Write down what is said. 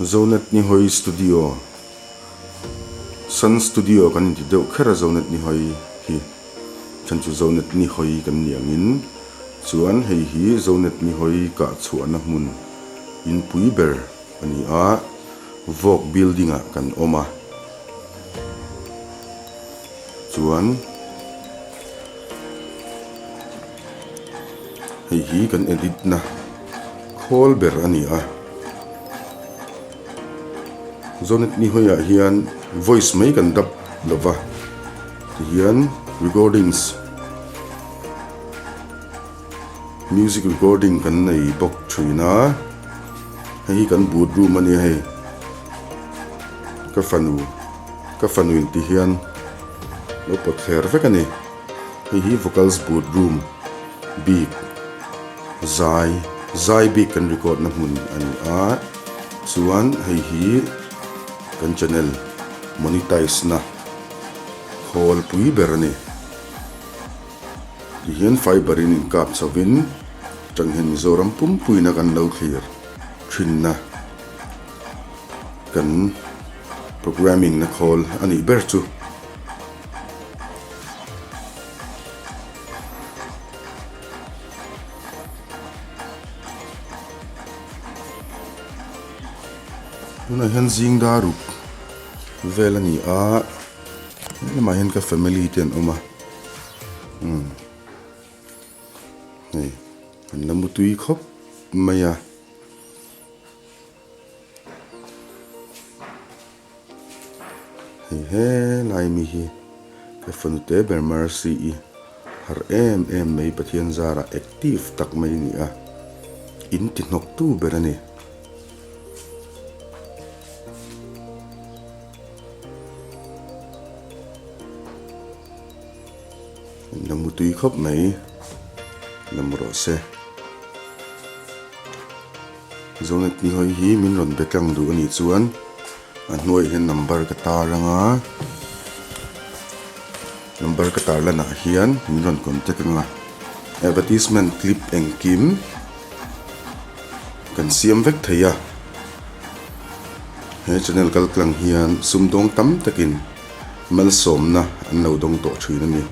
Zonet Nihawi studio Sun studio kan ti deuh khera Zonet Nihawi hi chan chu Zonet Nihawi kan niangin chuan hei hi Zonet Nihawi ka chuan a hmun Inpui ber ani a vok building a kan oma chuan hei hi kan edit na khol ber ani a Zonet Nihawi a hian voice mai kan dap lova hian recordings music recording kan nei bok thina hei kan boot room ani hei ka fanu in ti hian lo pot kher vek ani hei hi vocals boot room big zai big kan record na hmun ani a chuan hei hi kan channel monetize na khol pui ber ani hian fiber in kap chawin tanghen mizoram pumpui na kan lo clear thin na kan programming na khol ani ber chu nuna hian zing daru vel ani a ma hian ka family ten oma hei kan lamutui khop maya hei he lai mi hi ka fanute ber mercy i har em mai pathian zara active tak mai ni a in ti nok tu berani lamutui khop mai lamro se Zonet Nihawi hi min ron bekang du ani chuan a hnuai hian number ka tar anga number ka tar lana hian min ron contact anga advertisement clip engkim kan siam vek theia he channel kal klang hian sumdong tam takin mal som na an lo dong to thina ni